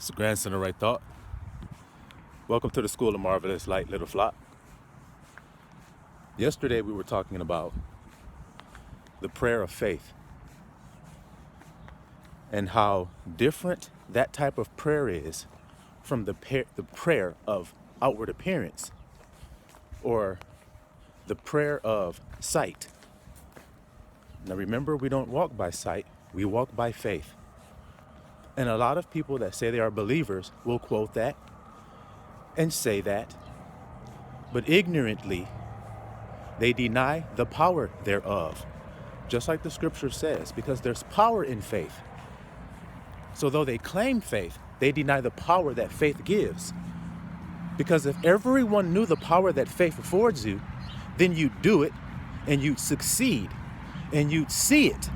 It's the grandson of right thought. Welcome to the School of Marvelous Light, little flock. Yesterday we were talking about the prayer of faith and how different that type of prayer is from the prayer of outward appearance or the prayer of sight. Now remember, we don't walk by sight, we walk by faith. And a lot of people that say they are believers will quote that and say that, but ignorantly, they deny the power thereof, just like the scripture says, because there's power in faith. So though they claim faith, they deny the power that faith gives. Because if everyone knew the power that faith affords you, then you'd do it and you'd succeed and you'd see it.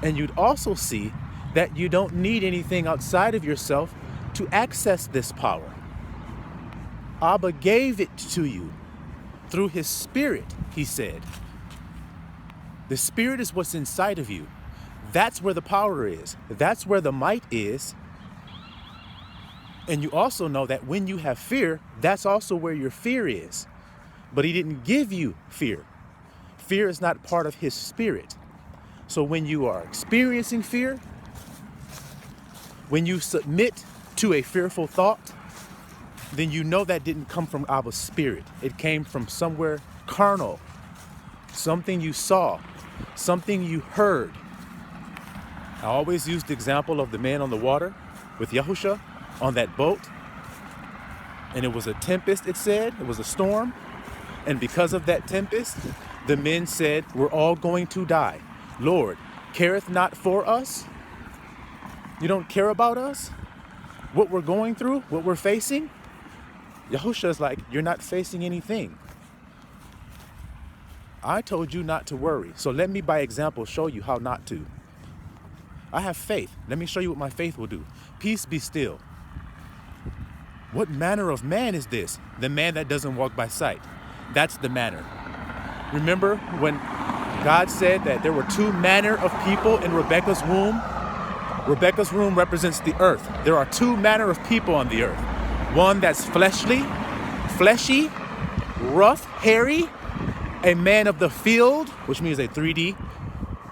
And you'd also see that you don't need anything outside of yourself to access this power. Abba gave it to you through his spirit, he said. The spirit is what's inside of you. That's where the power is. That's where the might is. And you also know that when you have fear, that's also where your fear is. But he didn't give you fear. Fear is not part of his spirit. So when you are experiencing fear, when you submit to a fearful thought, then you know that didn't come from Abba's spirit. It came from somewhere carnal, something you saw, something you heard. I always use the example of the man on the water with Yahusha on that boat. And it was a tempest, it said. It was a storm. And because of that tempest, the men said, "We're all going to die. Lord, careth not for us?" You don't care about us? What we're going through? What we're facing? Yahusha's like, you're not facing anything. I told you not to worry. So let me, by example, show you how not to. I have faith. Let me show you what my faith will do. Peace, be still. What manner of man is this? The man that doesn't walk by sight. That's the manner. Remember when God said that there were two manner of people in Rebekah's womb? Rebekah's womb represents the earth. There are two manner of people on the earth. One that's fleshy, rough, hairy, a man of the field, which means a 3D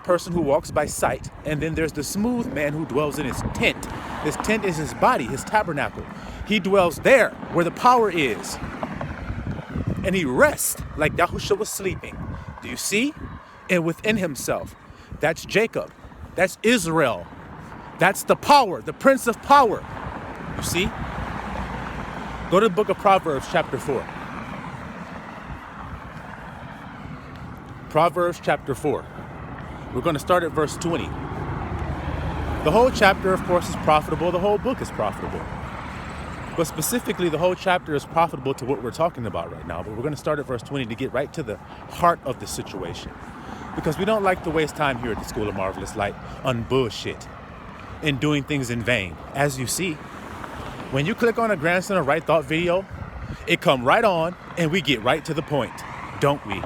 person who walks by sight. And then there's the smooth man who dwells in his tent. His tent is his body, his tabernacle. He dwells there where the power is. And he rests like Yahusha was sleeping. Do you see? And within himself, that's Jacob. That's Israel. That's the power, the Prince of Power. You see? Go to the book of Proverbs, chapter 4. Proverbs, chapter 4. We're going to start at verse 20. The whole chapter, of course, is profitable. The whole book is profitable. But specifically, the whole chapter is profitable to what we're talking about right now. But we're going to start at verse 20 to get right to the heart of the situation. Because we don't like to waste time here at the School of Marvelous Light on bullshit and doing things in vain. As you see, when you click on a Grandson of Right Thought video, it come right on and we get right to the point, don't we?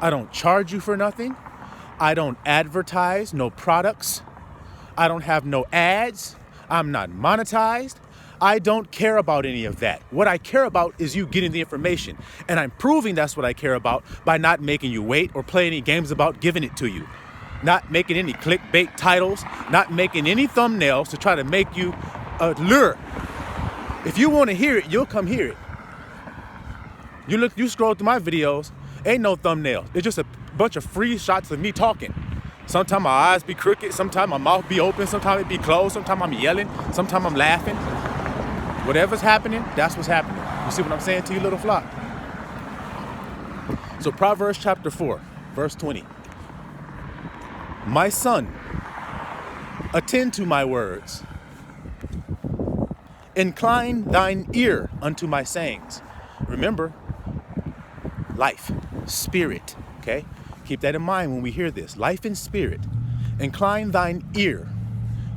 I don't charge you for nothing. I don't advertise no products. I don't have no ads. I'm not monetized. I don't care about any of that. What I care about is you getting the information. And I'm proving that's what I care about by not making you wait or play any games about giving it to you. Not making any clickbait titles, not making any thumbnails to try to make you a lure. If you want to hear it, you'll come hear it. You scroll through my videos, ain't no thumbnail. It's just a bunch of free shots of me talking. Sometimes my eyes be crooked, sometimes my mouth be open, sometimes it be closed, sometimes I'm yelling, sometimes I'm laughing. Whatever's happening, that's what's happening. You see what I'm saying to you, little flock? So Proverbs chapter 4, verse 20. My son, attend to my words. Incline thine ear unto my sayings. Remember, life, spirit, okay? Keep that in mind when we hear this. Life and spirit. Incline thine ear.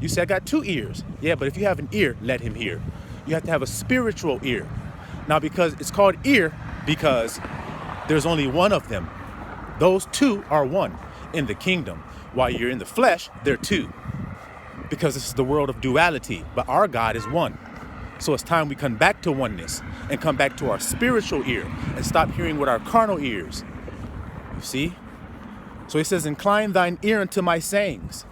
You say, I got two ears. Yeah, but if you have an ear, let him hear. You have to have a spiritual ear. Now, because it's called ear, because there's only one of them. Those two are one in the kingdom. While you're in the flesh, they're two. because this is the world of duality, but our God is one. So it's time we come back to oneness and come back to our spiritual ear and stop hearing with our carnal ears. You see? So he says, incline thine ear unto my sayings.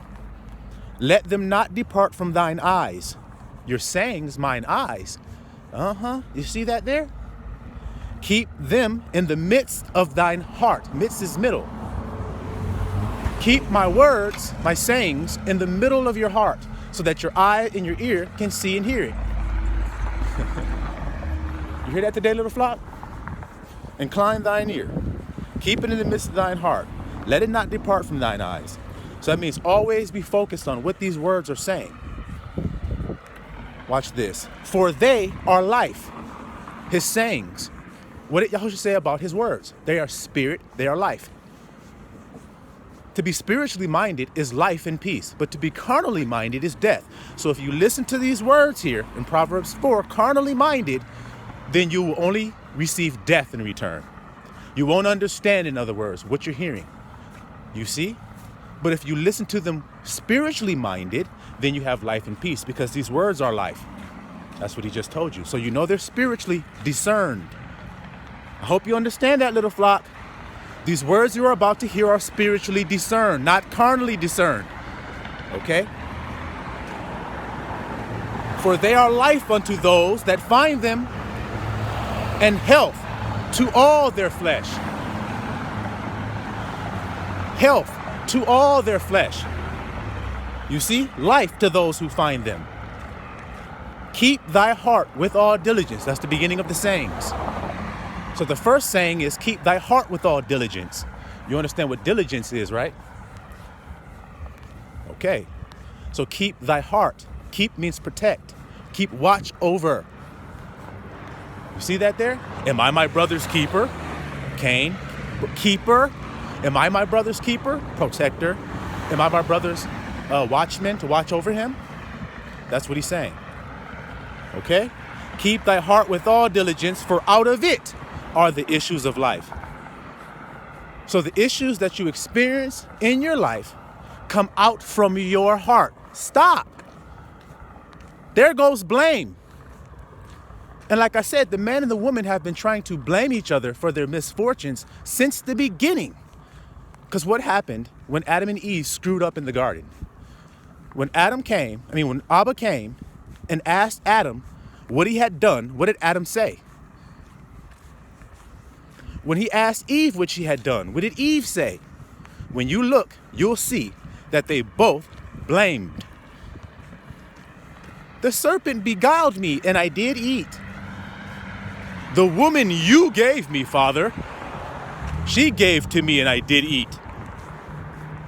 Let them not depart from thine eyes. Your sayings, mine eyes. You see that there? Keep them in the midst of thine heart. Midst is middle. Keep my words, my sayings, in the middle of your heart, so that your eye and your ear can see and hear it. You hear that today, little flock? Incline thine ear. Keep it in the midst of thine heart. Let it not depart from thine eyes. So that means always be focused on what these words are saying. Watch this. For they are life. His sayings. What did Yahushua say about his words? They are spirit, they are life. To be spiritually minded is life and peace, but to be carnally minded is death. So if you listen to these words here in Proverbs 4, carnally minded, then you will only receive death in return. You won't understand, in other words, what you're hearing. You see? But if you listen to them spiritually minded, then you have life and peace, because these words are life. That's what he just told you. So you know they're spiritually discerned. I hope you understand that, little flock. These words you are about to hear are spiritually discerned, not carnally discerned. Okay? For they are life unto those that find them, and health to all their flesh. Health to all their flesh. You see? Life to those who find them. Keep thy heart with all diligence. That's the beginning of the sayings. So the first saying is, keep thy heart with all diligence. You understand what diligence is, right? Okay. So keep thy heart. Keep means protect. Keep watch over. You see that there? Am I my brother's keeper? Cain. Keeper. Am I my brother's keeper? Protector. Am I my brother's watchman to watch over him? That's what he's saying. Okay? Keep thy heart with all diligence, for out of it are the issues of life. So the issues that you experience in your life come out from your heart. Stop. There goes blame. And like I said, the man and the woman have been trying to blame each other for their misfortunes since the beginning. Because what happened when Adam and Eve screwed up in the garden? When Abba came and asked Adam what he had done, what did Adam say? When he asked Eve what she had done, what did Eve say? When you look, you'll see that they both blamed. The serpent beguiled me, and I did eat. The woman you gave me, Father, she gave to me, and I did eat.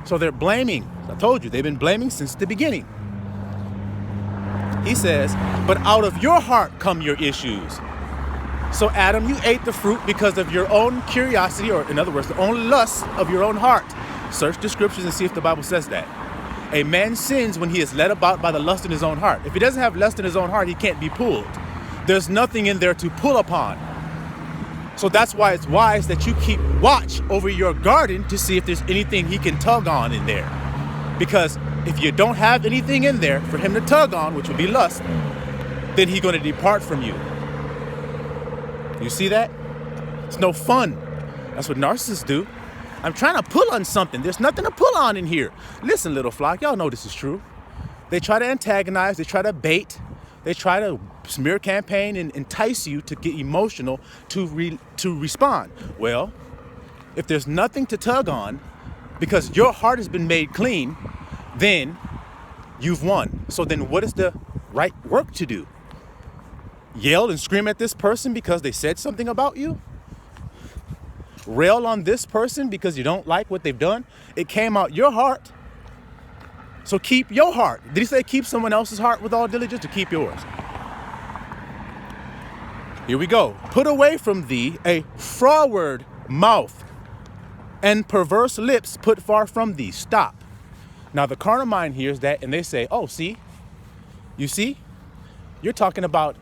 So they're blaming. I told you, they've been blaming since the beginning. He says, but out of your heart come your issues. So Adam, you ate the fruit because of your own curiosity, or in other words, the own lust of your own heart. Search the scriptures and see if the Bible says that. A man sins when he is led about by the lust in his own heart. If he doesn't have lust in his own heart, he can't be pulled. There's nothing in there to pull upon. So that's why it's wise that you keep watch over your garden to see if there's anything he can tug on in there. Because if you don't have anything in there for him to tug on, which would be lust, then he's going to depart from you. You see that? It's no fun. That's what narcissists do. I'm trying to pull on something. There's nothing to pull on in here. Listen, little flock, y'all know this is true. They try to antagonize, they try to bait, they try to smear campaign and entice you to get emotional to respond. Well, if there's nothing to tug on because your heart has been made clean, then you've won. So then what is the right work to do? Yell and scream at this person because they said something about you? Rail on this person because you don't like what they've done? It came out your heart. So keep your heart. Did he say keep someone else's heart with all diligence, or keep yours? Here we go. Put away from thee a froward mouth, and perverse lips put far from thee. Stop. Now the carnal mind hears that and they say, oh, see? You see? You're talking about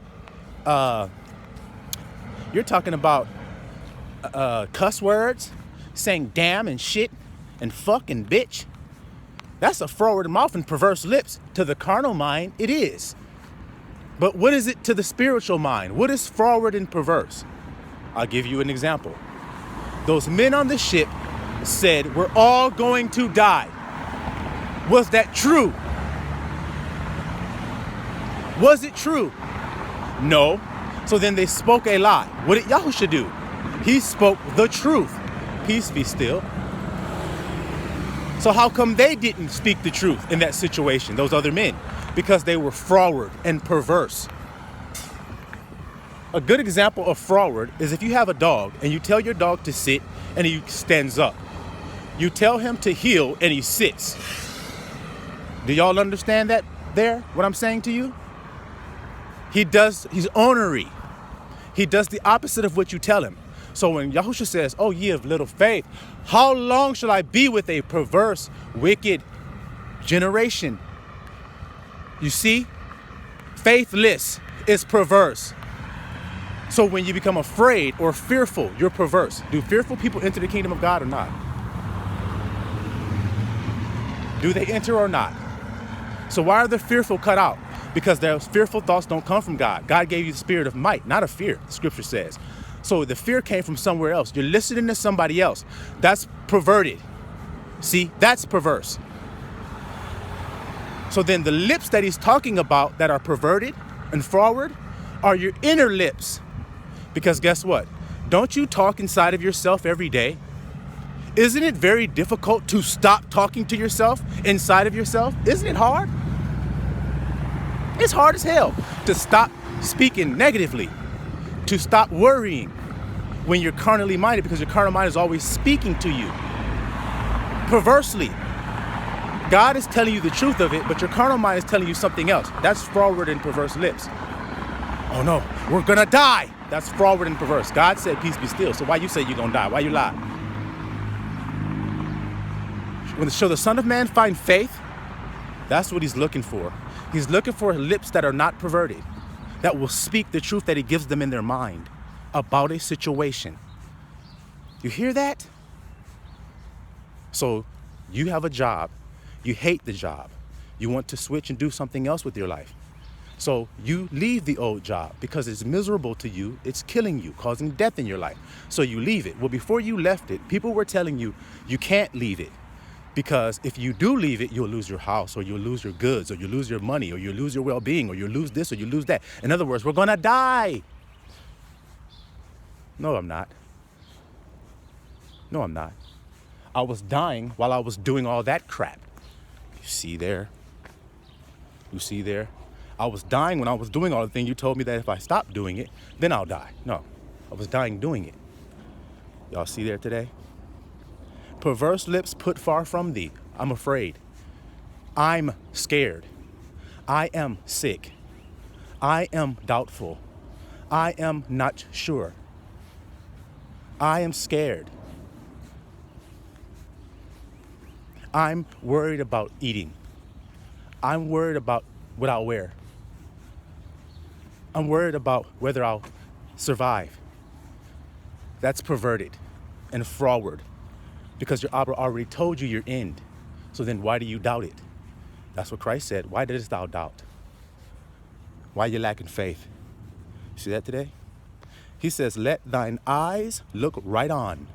cuss words, saying damn and shit and fuck and bitch. That's a froward mouth and perverse lips. To the carnal mind, it is. But what is it to the spiritual mind? What is froward and perverse? I'll give you an example. Those men on the ship said, we're all going to die. Was that true? Was it true? No. So then they spoke a lie. What did Yahusha do? He spoke the truth. Peace be still. So how come they didn't speak the truth in that situation, those other men? Because they were froward and perverse. A good example of froward is if you have a dog and you tell your dog to sit and he stands up. You tell him to heel and he sits. Do y'all understand that there, what I'm saying to you? He's ornery. He does the opposite of what you tell him. So when Yahusha says, oh, ye of little faith, how long shall I be with a perverse, wicked generation? You see, faithless is perverse. So when you become afraid or fearful, you're perverse. Do fearful people enter the kingdom of God or not? Do they enter or not? So why are the fearful cut out? Because those fearful thoughts don't come from God. God gave you the spirit of might, not of fear, the scripture says. So the fear came from somewhere else. You're listening to somebody else. That's perverted. See, that's perverse. So then the lips that he's talking about that are perverted and froward are your inner lips. Because guess what? Don't you talk inside of yourself every day? Isn't it very difficult to stop talking to yourself inside of yourself? Isn't it hard? It's hard as hell to stop speaking negatively, to stop worrying when you're carnally minded, because your carnal mind is always speaking to you perversely. God is telling you the truth of it, but your carnal mind is telling you something else. That's froward and perverse lips. Oh no, we're gonna die. That's froward and perverse. God said, peace be still. So why you say you're gonna die? Why you lie? Shall the Son of Man find faith? That's what he's looking for. He's looking for lips that are not perverted, that will speak the truth that he gives them in their mind about a situation. You hear that? So you have a job. You hate the job. You want to switch and do something else with your life. So you leave the old job because it's miserable to you. It's killing you, causing death in your life. So you leave it. Well, before you left it, people were telling you, you can't leave it. Because if you do leave it, you'll lose your house, or you'll lose your goods, or you'll lose your money, or you'll lose your well-being, or you'll lose this, or you'll lose that. In other words, we're going to die. No, I'm not. No, I'm not. I was dying while I was doing all that crap. You see there? You see there? I was dying when I was doing all the things you told me that if I stopped doing it, then I'll die. No, I was dying doing it. Y'all see there today? Perverse lips put far from thee. I'm afraid. I'm scared. I am sick. I am doubtful. I am not sure. I am scared. I'm worried about eating. I'm worried about what I'll wear. I'm worried about whether I'll survive. That's perverted and froward. Because your Abba already told you your end. So then why do you doubt it? That's what Christ said. Why didst thou doubt? Why are you lacking faith? You see that today? He says, let thine eyes look right on.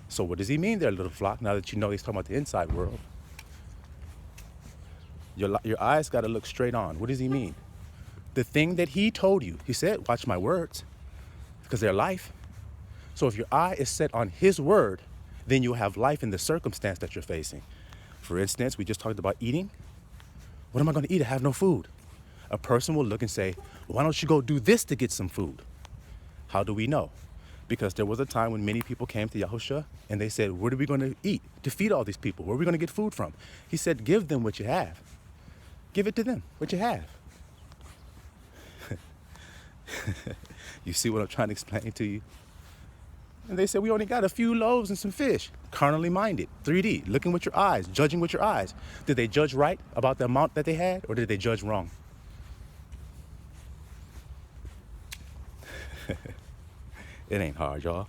So what does he mean there, little flock, now that you know he's talking about the inside world? Your eyes got to look straight on. What does he mean? The thing that he told you. He said, watch my words, because they're life. So if your eye is set on his word, then you'll have life in the circumstance that you're facing. For instance, we just talked about eating. What am I going to eat? I have no food. A person will look and say, well, why don't you go do this to get some food? How do we know? Because there was a time when many people came to Yahusha and they said, what are we going to eat to feed all these people? Where are we going to get food from? He said, give them what you have. Give it to them, what you have. You see what I'm trying to explain to you? And they said, we only got a few loaves and some fish. Carnally minded, 3D, looking with your eyes, judging with your eyes. Did they judge right about the amount that they had, or did they judge wrong? It ain't hard, y'all.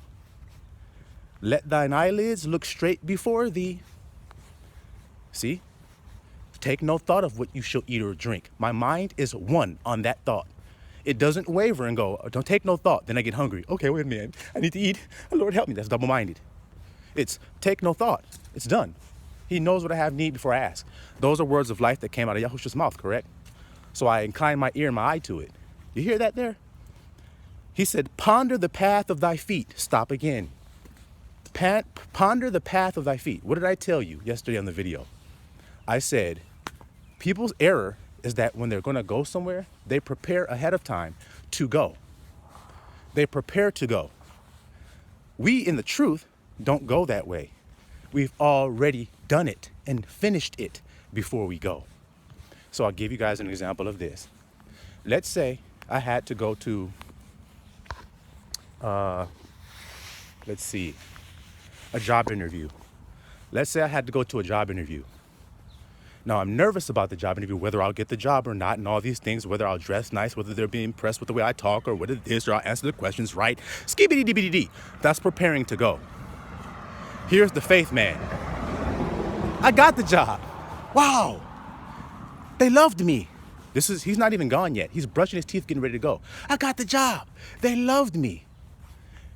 Let thine eyelids look straight before thee. See? take no thought of what you shall eat or drink. My mind is one on that thought. It doesn't waver and go, don't take no thought. Then I get hungry. Okay, wait a minute. I need to eat. Oh, Lord, help me. That's double-minded. It's take no thought. It's done. He knows what I have need before I ask. Those are words of life that came out of Yahushua's mouth, correct? So I incline my ear and my eye to it. You hear that there? He said, ponder the path of thy feet. Stop again. Ponder the path of thy feet. What did I tell you yesterday on the video? I said, people's error is that when they're going to go somewhere, they prepare ahead of time to go. They prepare to go. We, in the truth, don't go that way. We've already done it and finished it before we go. So I'll give you guys an example of this. Let's say I had to go to, let's see, a job interview. Let's say I had to go to a job interview. Now, I'm nervous about the job interview, whether I'll get the job or not, and all these things, whether I'll dress nice, whether they'll be impressed with the way I talk, or whether this, or I'll answer the questions right. Skibidi-dibidi-dee. That's preparing to go. Here's the faith man. I got the job. Wow. They loved me. He's not even gone yet. He's brushing his teeth, getting ready to go. I got the job. They loved me.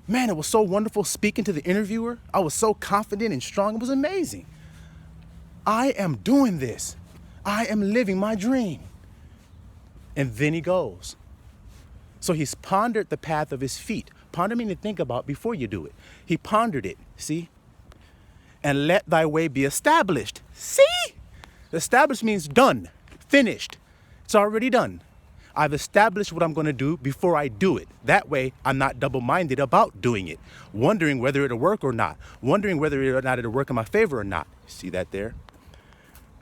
Man, it was so wonderful speaking to the interviewer. I was so confident and strong. It was amazing. I am doing this. I am living my dream. And then he goes. So he's pondered the path of his feet. Ponder meaning to think about before you do it. He pondered it, see? And let thy way be established. See? Established means done, finished. It's already done. I've established what I'm going to do before I do it. That way, I'm not double-minded about doing it, wondering whether it'll work or not, wondering whether or not it'll work in my favor or not. See that there?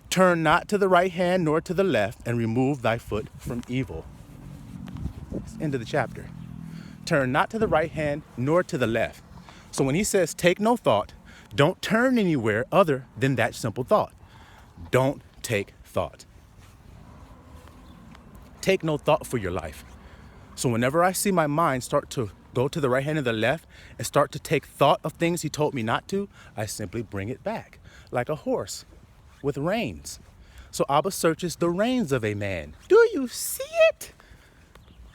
Turn not to the right hand nor to the left, and remove thy foot from evil. End of the chapter. Turn not to the right hand nor to the left. So when he says take no thought, don't turn anywhere other than that simple thought. Don't take thought. Take no thought for your life. So whenever I see my mind start to go to the right hand and the left and start to take thought of things he told me not to, I simply bring it back like a horse with reins. So Abba searches the reins of a man. Do you see it?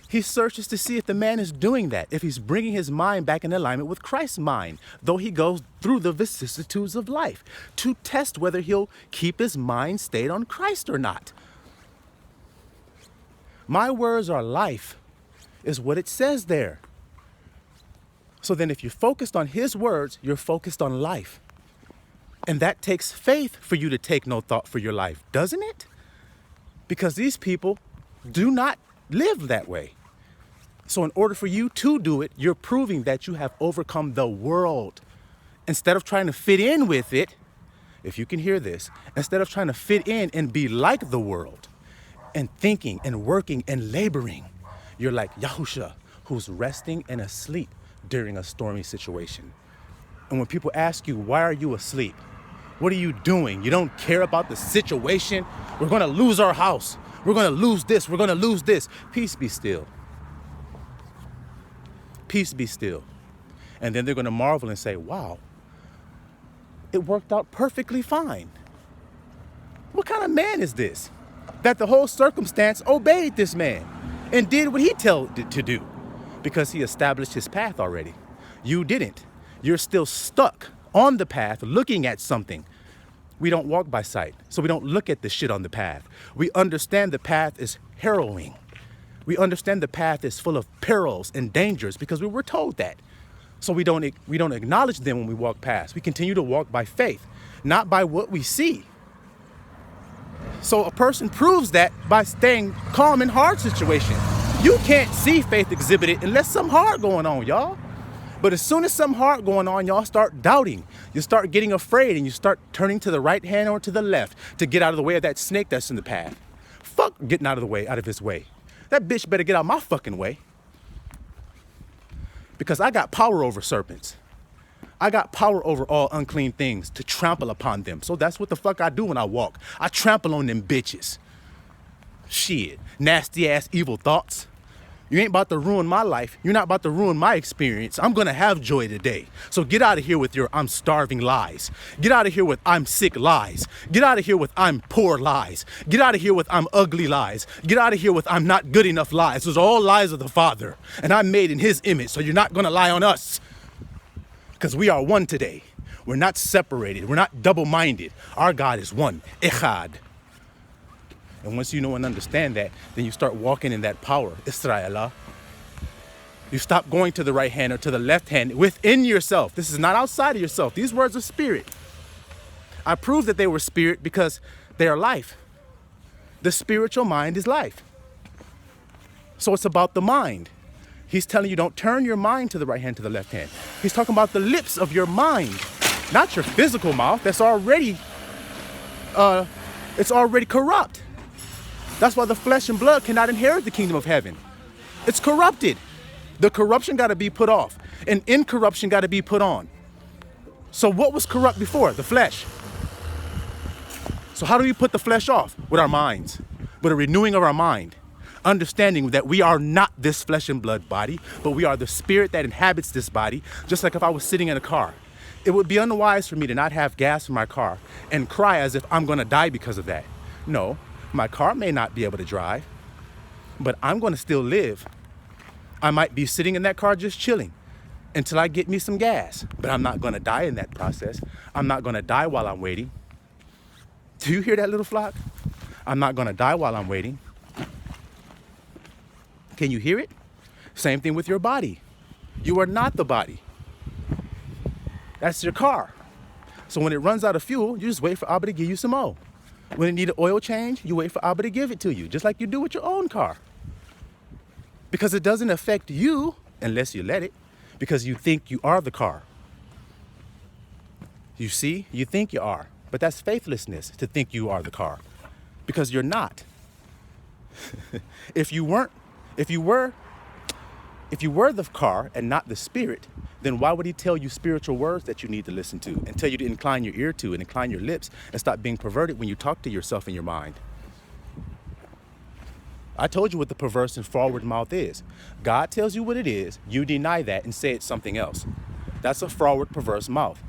He searches to see if the man is doing that, if he's bringing his mind back in alignment with Christ's mind, though he goes through the vicissitudes of life to test whether he'll keep his mind stayed on Christ or not. My words are life, is what it says there. So then if you're focused on his words, you're focused on life. And that takes faith for you to take no thought for your life, doesn't it? Because these people do not live that way. So in order for you to do it, you're proving that you have overcome the world. Instead of trying to fit in with it, if you can hear this, instead of trying to fit in and be like the world, and thinking and working and laboring, you're like Yahushua, who's resting and asleep during a stormy situation. And when people ask you, why are you asleep? What are you doing? You don't care about the situation? We're going to lose our house. We're going to lose this. We're going to lose this. Peace be still. Peace be still. And then they're going to marvel and say, wow, it worked out perfectly fine. What kind of man is this? That the whole circumstance obeyed this man and did what he told it to do because he established his path already. You didn't. You're still stuck on the path looking at something. We don't walk by sight, so we don't look at the shit on the path. We understand the path is harrowing. We understand the path is full of perils and dangers because we were told that. So we don't acknowledge them when we walk past. We continue to walk by faith, not by what we see. So a person proves that by staying calm in hard situations. You can't see faith exhibited unless something hard going on, y'all. But as soon as something hard going on, y'all start doubting. You start getting afraid and you start turning to the right hand or to the left to get out of the way of that snake that's in the path. Fuck getting out of his way. That bitch better get out my fucking way. Because I got power over serpents. I got power over all unclean things to trample upon them. So that's what the fuck I do when I walk. I trample on them bitches. Shit. Nasty ass evil thoughts. You ain't about to ruin my life. You're not about to ruin my experience. I'm going to have joy today. So get out of here with your I'm starving lies. Get out of here with I'm sick lies. Get out of here with I'm poor lies. Get out of here with I'm ugly lies. Get out of here with I'm not good enough lies. Those are all lies of the Father. And I'm made in his image. So you're not going to lie on us. Because we are one today. We're not separated. We're not double-minded. Our God is one. Echad. And once you know and understand that, then you start walking in that power. Isra'elah. You stop going to the right hand or to the left hand within yourself. This is not outside of yourself. These words are spirit. I proved that they were spirit because they are life. The spiritual mind is life. So it's about the mind. He's telling you don't turn your mind to the right hand, to the left hand. He's talking about the lips of your mind, not your physical mouth. That's already, it's already corrupt. That's why the flesh and blood cannot inherit the kingdom of heaven. It's corrupted. The corruption got to be put off, and incorruption got to be put on. So what was corrupt before? The flesh. So how do we put the flesh off? With our minds, with a renewing of our mind, understanding that we are not this flesh and blood body, but we are the spirit that inhabits this body. Just like if I was sitting in a car, it would be unwise for me to not have gas in my car and cry as if I'm going to die because of that. No. My car may not be able to drive, but I'm going to still live. I might be sitting in that car just chilling until I get me some gas, but I'm not going to die in that process. I'm not going to die while I'm waiting. Do you hear that, little flock? I'm not going to die while I'm waiting. Can you hear it? Same thing with your body. You are not the body. That's your car. So when it runs out of fuel, you just wait for Abba to give you some more. When it needs an oil change, you wait for Abba to give it to you, just like you do with your own car. Because it doesn't affect you unless you let it, because you think you are the car. You see, you think you are, but that's faithlessness to think you are the car, because you're not. If you were the car and not the spirit, then why would he tell you spiritual words that you need to listen to and tell you to incline your ear to and incline your lips and stop being perverted when you talk to yourself in your mind? I told you what the perverse and forward mouth is. God tells you what it is. You deny that and say it's something else. That's a forward, perverse mouth.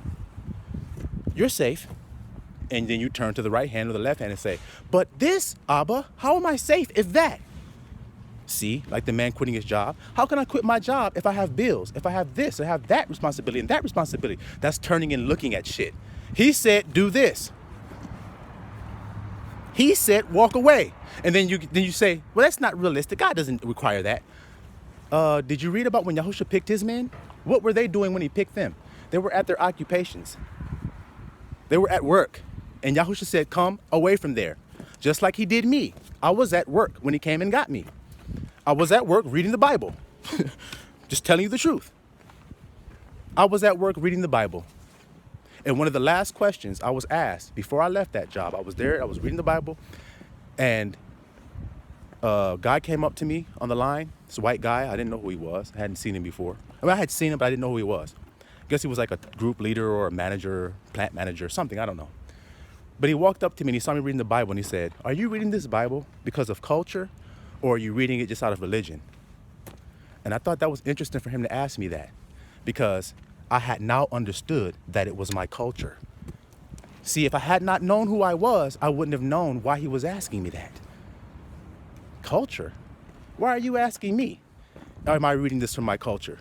You're safe. And then you turn to the right hand or the left hand and say, but this, Abba, how am I safe if that? See, like the man quitting his job. How can I quit my job if I have bills, if I have this, I have that responsibility and that responsibility? That's turning and looking at shit. He said, do this. He said, walk away. And then you say, well, that's not realistic. God doesn't require that. Did you read about when Yahushua picked his men? What were they doing when he picked them? They were at their occupations. They were at work. And Yahushua said, come away from there. Just like he did me. I was at work when he came and got me. I was at work reading the Bible. Just telling you the truth. I was at work reading the Bible. And one of the last questions I was asked before I left that job, I was there, I was reading the Bible, and a guy came up to me on the line. This white guy, I didn't know who he was. I hadn't seen him before. I mean, I had seen him, but I didn't know who he was. I guess he was like a group leader or a manager, plant manager, something, I don't know. But he walked up to me and he saw me reading the Bible and he said, are you reading this Bible because of culture? Or are you reading it just out of religion? And I thought that was interesting for him to ask me that, because I had now understood that it was my culture. See, if I had not known who I was, I wouldn't have known why he was asking me that. Culture? Why are you asking me? Or am I reading this from my culture?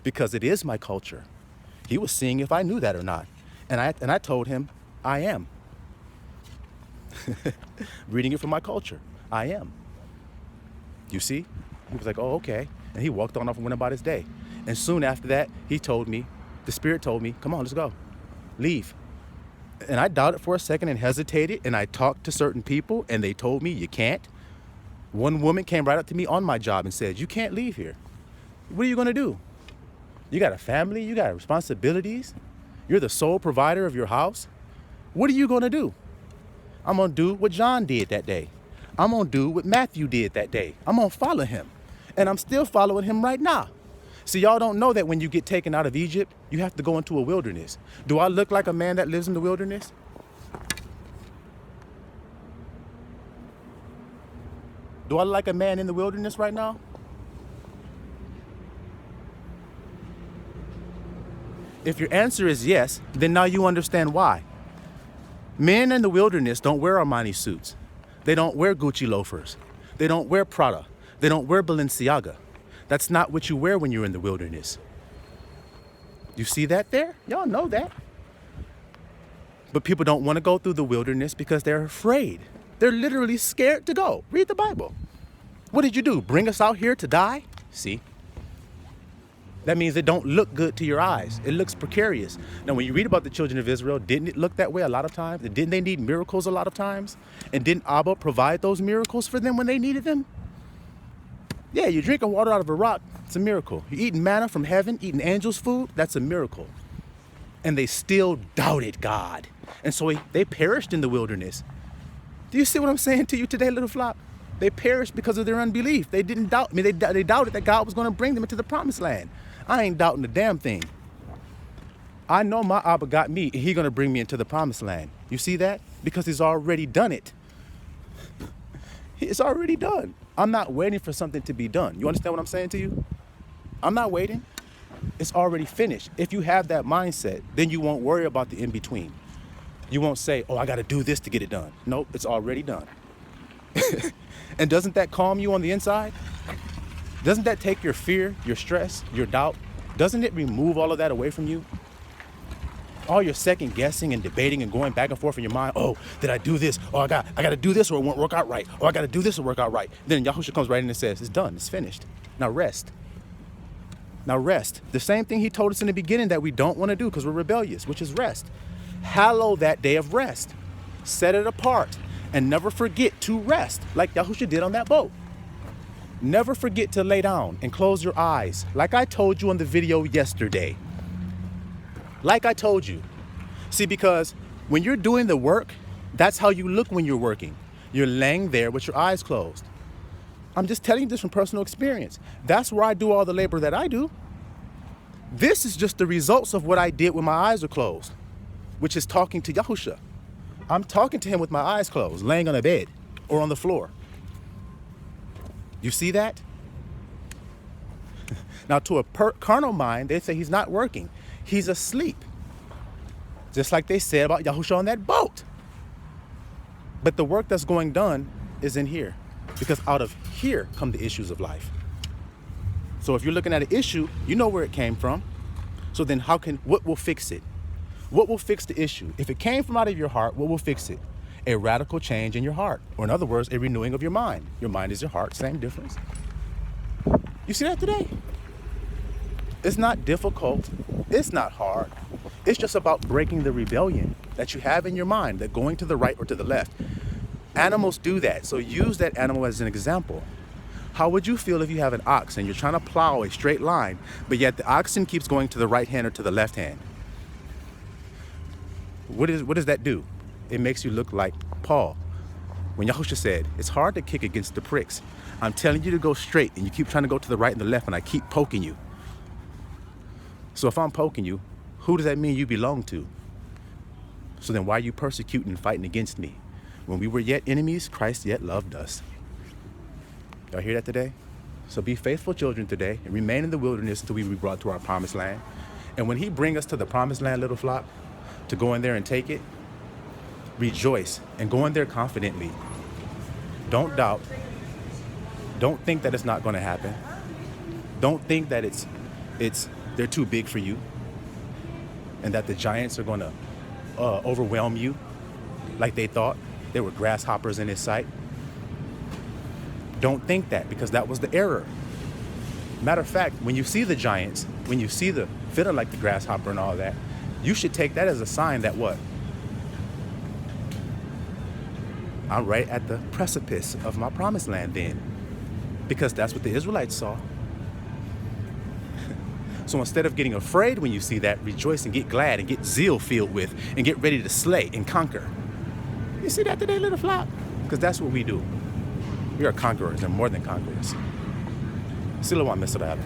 Because it is my culture. He was seeing if I knew that or not. And I told him, I am. Reading it from my culture. I am. You see? He was like, oh, okay. And he walked on off and went about his day. And soon after that, he told me, the Spirit told me, come on, let's go. Leave. And I doubted for a second and hesitated. And I talked to certain people and they told me, you can't. One woman came right up to me on my job and said, you can't leave here. What are you going to do? You got a family. You got responsibilities. You're the sole provider of your house. What are you going to do? I'm going to do what John did that day. I'm going to do what Matthew did that day. I'm going to follow him. And I'm still following him right now. See, y'all don't know that when you get taken out of Egypt, you have to go into a wilderness. Do I look like a man that lives in the wilderness? Do I look like a man in the wilderness right now? If your answer is yes, then now you understand why. Men in the wilderness don't wear Armani suits. They don't wear Gucci loafers. They don't wear Prada. They don't wear Balenciaga. That's not what you wear when you're in the wilderness. You see that there? Y'all know that. But people don't want to go through the wilderness because they're afraid. They're literally scared to go. Read the Bible. What did you do? Bring us out here to die? See? That means it don't look good to your eyes. It looks precarious. Now, when you read about the children of Israel, didn't it look that way a lot of times? Didn't they need miracles a lot of times? And didn't Abba provide those miracles for them when they needed them? Yeah, you're drinking water out of a rock. It's a miracle. You're eating manna from heaven, eating angels' food. That's a miracle. And they still doubted God. And so they perished in the wilderness. Do you see what I'm saying to you today, little flock? They perished because of their unbelief. They didn't doubt. I mean, they doubted that God was going to bring them into the promised land. I ain't doubting a damn thing. I know my Abba got me, and He's going to bring me into the promised land. You see that? Because He's already done it. It's already done. I'm not waiting for something to be done. You understand what I'm saying to you? I'm not waiting. It's already finished. If you have that mindset, then you won't worry about the in-between. You won't say, oh, I got to do this to get it done. Nope, it's already done. And doesn't that calm you on the inside? Doesn't that take your fear, your stress, your doubt? Doesn't it remove all of that away from you? All your second guessing and debating and going back and forth in your mind. Oh, did I do this? Oh, I got to do this or it won't work out right. Oh, I got to do this or work out right. Then Yahushua comes right in and says, it's done. It's finished. Now rest. Now rest. The same thing He told us in the beginning that we don't want to do because we're rebellious, which is rest. Hallow that day of rest. Set it apart and never forget to rest like Yahushua did on that boat. Never forget to lay down and close your eyes like I told you on the video yesterday. Like I told you. See, because when you're doing the work, that's how you look when you're working. You're laying there with your eyes closed. I'm just telling you this from personal experience. That's where I do all the labor that I do. This is just the results of what I did when my eyes are closed, which is talking to Yahushua. I'm talking to Him with my eyes closed, laying on a bed or on the floor. You see that? Now, to a carnal mind, they say He's not working. He's asleep. Just like they said about Yahushua on that boat. But the work that's going done is in here. Because out of here come the issues of life. So if you're looking at an issue, you know where it came from. So then what will fix it? What will fix the issue? If it came from out of your heart, what will fix it? A radical change in your heart. Or in other words, a renewing of your mind. Your mind is your heart, same difference. You see that today? It's not difficult. It's not hard. It's just about breaking the rebellion that you have in your mind, that going to the right or to the left. Animals do that. So use that animal as an example. How would you feel if you have an ox and you're trying to plow a straight line, but yet the oxen keeps going to the right hand or to the left hand? What does that do? It makes you look like Paul. When Yahushua said, it's hard to kick against the pricks. I'm telling you to go straight and you keep trying to go to the right and the left and I keep poking you. So if I'm poking you, who does that mean you belong to? So then why are you persecuting and fighting against me? When we were yet enemies, Christ yet loved us. Y'all hear that today? So be faithful children today and remain in the wilderness until we be brought to our promised land. And when He bring us to the promised land, little flock, to go in there and take it, rejoice and go in there confidently. Don't doubt. Don't think that it's not going to happen. Don't think that they're too big for you and that the giants are going to overwhelm you like they thought. They were grasshoppers in His sight. Don't think that, because that was the error. Matter of fact, when you see the giants, when you see the feeling like the grasshopper and all that, you should take that as a sign that what? I'm right at the precipice of my promised land then, because that's what the Israelites saw. So instead of getting afraid when you see that, rejoice and get glad and get zeal filled with and get ready to slay and conquer. You see that today, little flock? Because that's what we do. We are conquerors and more than conquerors. Silawam Misrael.